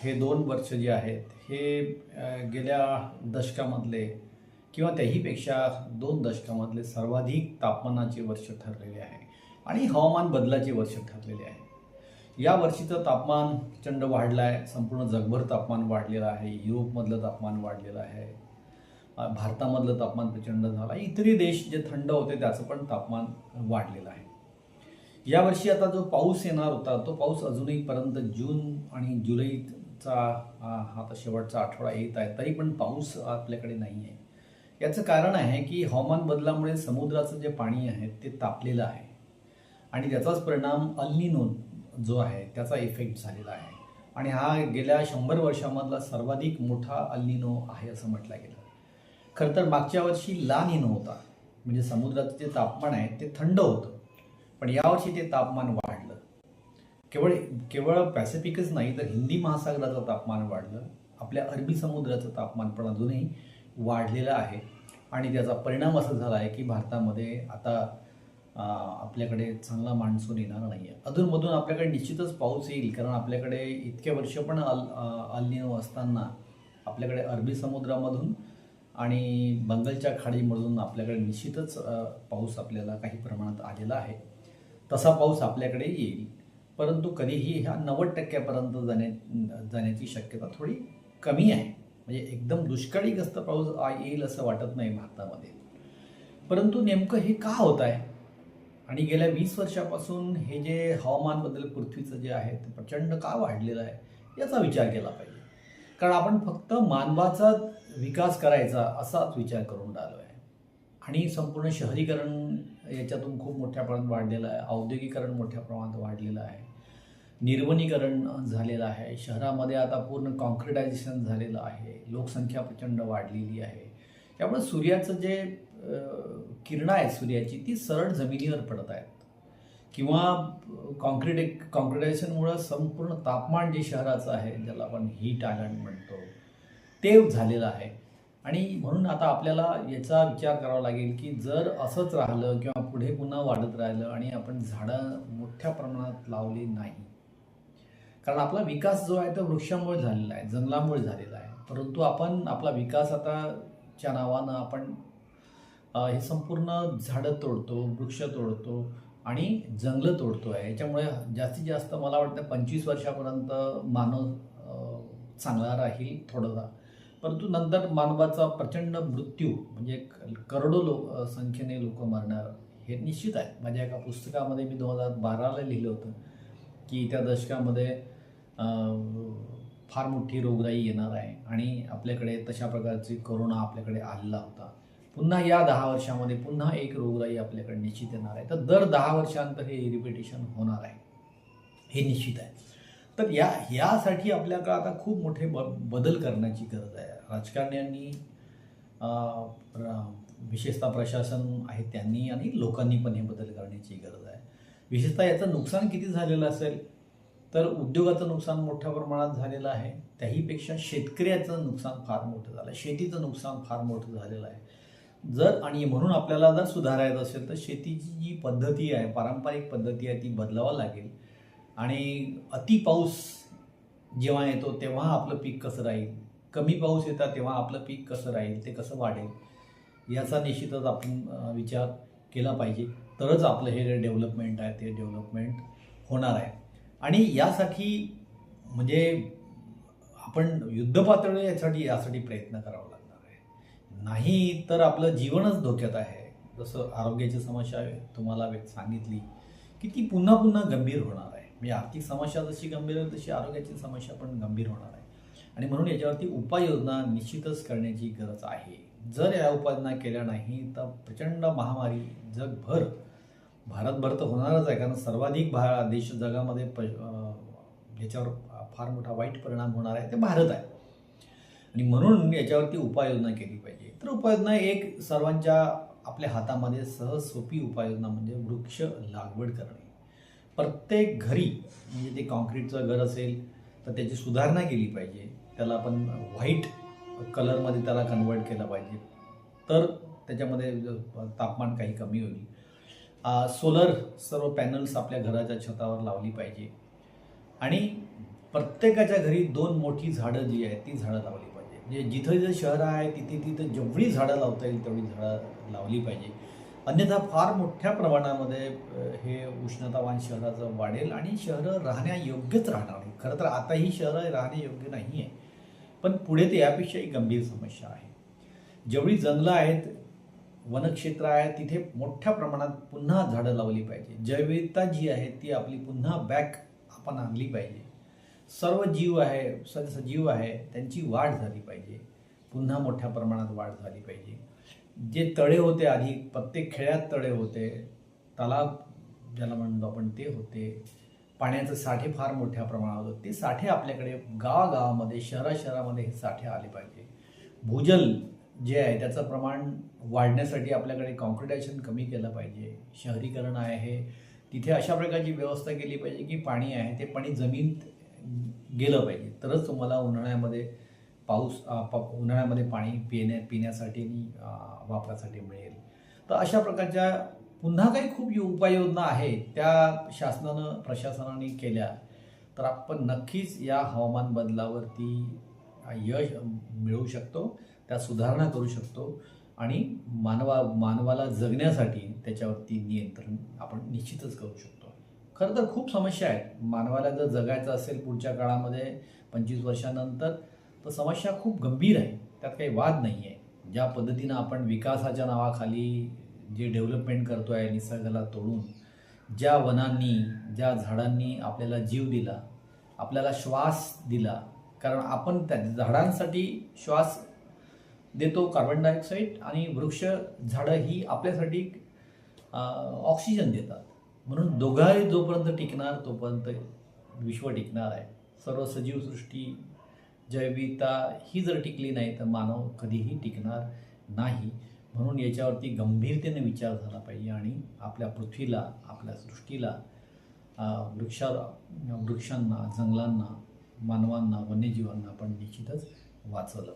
हे 2 वर्ष जे आहेत हे गेल्या दशकामधले किंवा त्याहीपेक्षा 2 दशकामधले सर्वाधिक तापमानाचे वर्ष ठरलेले आहे आणि हवामान बदलाचे वर्ष ठरलेले आहे. या वर्षीचं तापमान प्रचंड वाढलं आहे. संपूर्ण जगभर तापमान वाढलेलं आहे. युरोपमधलं तापमान वाढलेलं आहे. भारतामधलं तापमान प्रचंड झालं आहे. इतरही देश जे थंड होते त्याचं पण तापमान वाढलेलं आहे. यावर्षी आता जो पाऊस येणार होता तो पाऊस अजूनहीपर्यंत जून आणि जुलैचा आता शेवटचा आठवडा येत आहे तरी पण पाऊस आपल्याकडे नाही आहे. याचं कारण आहे की हवामान बदलामुळे समुद्राचं जे पाणी आहे ते तापलेलं आहे आणि त्याचाच परिणाम अल निनो जो आहे त्याचा इफेक्ट झालेला आहे आणि हा गेल्या 100 वर्षामधला सर्वाधिक मोठा अल निनो आहे असं म्हटलं गेलं. खरं तर मागच्या वर्षी ला निनो होता, म्हणजे समुद्राचं जे तापमान आहे ते थंड होतं, पण यावर्षी ते तापमान वाढलं. केवळ पॅसिफिकच नाही तर हिंदी महासागराचं तापमान वाढलं. आपल्या अरबी समुद्राचं तापमान पण अजूनही वाढलेलं आहे आणि त्याचा परिणाम असा झाला आहे की भारतामध्ये आता आपल्याकडे चांगला मान्सून येणार नाही आहे. अधूनमधून आपल्याकडे निश्चितच पाऊस येईल, कारण आपल्याकडे इतके वर्ष पण अल निनो असताना आपल्याकडे अरबी समुद्रामधून आणि बंगालच्या खाडीमधून आपल्याकडे निश्चितच पाऊस आपल्याला काही प्रमाणात आलेला आहे. तसा पाऊस आपल्याकडे येईल, परंतु कधीही ह्या 90% जाण्याची शक्यता थोडी कमी आहे. म्हणजे एकदम दुष्काळीग्रस्त पाऊस येईल असं वाटत नाही भारतामध्ये. परंतु नेमकं हे का होत आहे आणि गेल्या 20 वर्षापासून हे जे हवामान बदल पृथ्वीचं जे आहे ते प्रचंड का वाढलेलं आहे याचा विचार केला पाहिजे. कारण आपण फक्त मानवाचा विकास करायचा असाच विचार करून राहिलो आहे आणि संपूर्ण शहरीकरण याच्यातून खूप मोठ्या प्रमाणात वाढलेलं आहे. औद्योगिकरण मोठ्या प्रमाणात वाढलेलं आहे. निर्वनीकरण झालेलं आहे. शहरामध्ये आता पूर्ण कॉन्क्रिटायझेशन झालेलं आहे. लोकसंख्या प्रचंड वाढलेली आहे. त्यामुळे सूर्याचं जे किरणं आहेत सूर्याची ती सरळ जमिनीवर पडत आहेत किंवा कॉन्क्रिटायझेशनमुळं संपूर्ण तापमान जे शहराचं आहे, ज्याला आपण हीट आयलंड म्हणतो, ते झालेलं आहे. आणि म्हणून आता आपल्याला याचा विचार करावा लागेल की जर असंच राहिलं किंवा पुढे पुन्हा वाढत राहिलं आणि आपण झाडं मोठ्या प्रमाणात लावली नाही, कारण आपला विकास जो आहे तो वृक्षामुळे झालेला आहे, जंगलामुळे झालेला आहे, परंतु आपण आपला विकास आताच्या नावानं आपण हे संपूर्ण झाडं तोडतो, वृक्ष तोडतो आणि जंगलं तोडतो आहे. याच्यामुळे जास्तीत जास्त मला वाटतं 25 वर्षापर्यंत मानव चांगला राहील थोडासा, परंतु नंतर मानवाचा प्रचंड मृत्यू म्हणजे करोडो संख्येने लोक मरणार हे निश्चित आहे. माझ्या एका पुस्तकामध्ये मी 2012ला लिहिलं होतं की त्या दशकामध्ये फार मोठी रोगराई येणार आहे आणि आपल्याकडे तशा प्रकारची कोरोना आपल्याकडे आलेला होता. पुन्हा या 10 वर्षामध्ये पुन्हा एक रोगराई आपल्याकडे निश्चित येणार आहे. तर दर 10 वर्षांतर हे रिपिटेशन होणार आहे हे निश्चित आहे. तर यासाठी आपल्याकडे आता खूप मोठे बदल करण्याची गरज आहे. राजकारण्यांनी, विशेषतः प्रशासन आहे त्यांनी आणि लोकांनी पण हे बदल करण्याची गरज आहे. विशेषतः याचं नुकसान किती झालेलं असेल तर उद्योगाचं नुकसान मोठ्या प्रमाणात झालेलं आहे. त्याहीपेक्षा शेतकऱ्याचं नुकसान फार मोठं झालं आहे. शेतीचं नुकसान फार मोठं झालेलं आहे. आणि म्हणून आपल्याला जर सुधारायचं असेल तर शेतीची जी पद्धती आहे, पारंपरिक पद्धती आहे, ती बदलावं लागेल. आणि अति पाऊस जेव्हा येतो तेव्हा आपलं पीक कसं राहील, कमी पाऊस येतात तेव्हा आपलं पीक कसं राहील, ते कसं वाढेल याचा निश्चितच आपण विचार केला पाहिजे. तरच आपलं हे डेव्हलपमेंट आहे ते डेव्हलपमेंट होणार आहे. आणि यासाठी म्हणजे आपण युद्धपातळीवर यासाठी प्रयत्न करावा लागणार आहे. नाही तर आपलं जीवनच धोक्यात आहे. जसं आरोग्याची समस्या तुम्हाला सांगितली की ती पुन्हा पुन्हा गंभीर होणार आहे. म्हणजे आर्थिक समस्या जशी गंभीर आहे तशी आरोग्याची समस्या पण गंभीर होणार आहे आणि म्हणून याच्यावरती उपाययोजना निश्चितच करण्याची गरज आहे. जर या उपाययोजना केल्या नाही तर प्रचंड महामारी जगभर, भारतभर तर होणारच आहे, कारण सर्वाधिक देश जगामध्ये याच्यावर फार मोठा वाईट परिणाम होणार आहे ते भारत आहे. आणि म्हणून याच्यावरती उपाययोजना केली पाहिजे. तर उपाययोजना एक सर्वांच्या आपल्या हातामध्ये सहज सोपी उपाययोजना म्हणजे वृक्ष लागवड करणे. प्रत्येक घरी, म्हणजे ते कॉन्क्रीटचं घर असेल तर त्याची सुधारणा केली पाहिजे. त्याला आपण व्हाईट कलरमध्ये त्याला कन्वर्ट केलं पाहिजे, तर त्याच्यामध्ये तापमान काही कमी होईल. सोलर सर्व पॅनल्स आपल्या घराच्या छतावर लावली पाहिजे आणि प्रत्येकाच्या घरी 2 मोठी झाडं जी आहेत ती झाडं लावली पाहिजे. म्हणजे जिथं जे शहर आहे तिथे तिथं जेवढी झाडं लावता येईल तेवढी झाडं लावली पाहिजे. अन्यथा फार मोठ्या प्रमाणामध्ये हे उष्णतामान शहराचं वाढेल आणि शहरं राहण्यायोग्यच राहणार नाही. खरं तर आता ही शहरं राहण्यायोग्य नाही आहे, पण पुढे ते यापेक्षाही गंभीर समस्या आहे. जेवढी जंगलं आहेत, वनक्षेत्र आहे, तिथे मोठ्या प्रमाणात पुन्हा झाडं लावली पाहिजे. जैवविविधता जी आहे ती आपली पुन्हा बॅक आपण आणली पाहिजे. सर्व जीव आहे, सजीव आहे, त्यांची वाढ झाली पाहिजे. पुन्हा मोठ्या प्रमाणात वाढ झाली पाहिजे. जे तळे होते आधी, प्रत्येक खेड्यात तळे होते, तलाव ज्याला म्हणतो आपण ते होते, पाण्याचे साठे फार मोठ्या प्रमाणात होते. ते साठे आपल्याकडे गावागावामध्ये, शहराशहरामध्ये हे साठे आले पाहिजे. भूजल जे आहे त्याचं प्रमाण वाढण्यासाठी आपल्याकडे कॉन्क्रिटायझेशन कमी केलं पाहिजे. शहरीकरण आहे तिथे अशा प्रकारची व्यवस्था केली पाहिजे की पाणी आहे ते पाणी जमिनीत गेलं पाहिजे, तरच तुम्हाला उन्हाळ्यामध्ये उन्हाळ्यामध्ये पाणी पिण्यासाठी आणि वापरासाठी मिळेल. तर अशा प्रकारच्या पुन्हा काही खूप उपाययोजना आहेत त्या प्रशासनाने केल्या तर आपण नक्कीच या हवामान बदलावरती यश मिळवू शकतो, त्या सुधारणा करू शकतो आणि मानवाला जगण्यासाठी त्याच्यावरती नियंत्रण आपण निश्चितच करू शकतो. खरं तर खूप समस्या आहेत. मानवाला जर जगायचं असेल पुढच्या काळामध्ये 25 वर्षानंतर तर समस्या खूप गंभीर आहे, त्यात काही वाद नाही आहे. ज्या पद्धतीनं आपण विकासाच्या नावाखाली जे डेव्हलपमेंट करतो आहे निसर्गाला तोडून, ज्या वनांनी ज्या झाडांनी आपल्याला जीव दिला, आपल्याला श्वास दिला, कारण आपण त्या झाडांसाठी श्वास देतो कार्बन डायऑक्साईड आणि झाडं ही आपल्यासाठी ऑक्सिजन देतात. म्हणून दोघाही जोपर्यंत टिकणार तोपर्यंत विश्व टिकणार आहे. सर्व सजीवसृष्टी जैविकता ही जर टिकली नाही तर मानव कधीही टिकणार नाही. म्हणून याच्यावरती गंभीरतेने विचार झाला पाहिजे आणि आपल्या पृथ्वीला, आपल्या सृष्टीला, वृक्षांना, जंगलांना, मानवांना, वन्यजीवांना आपण निश्चितच वाचवलं.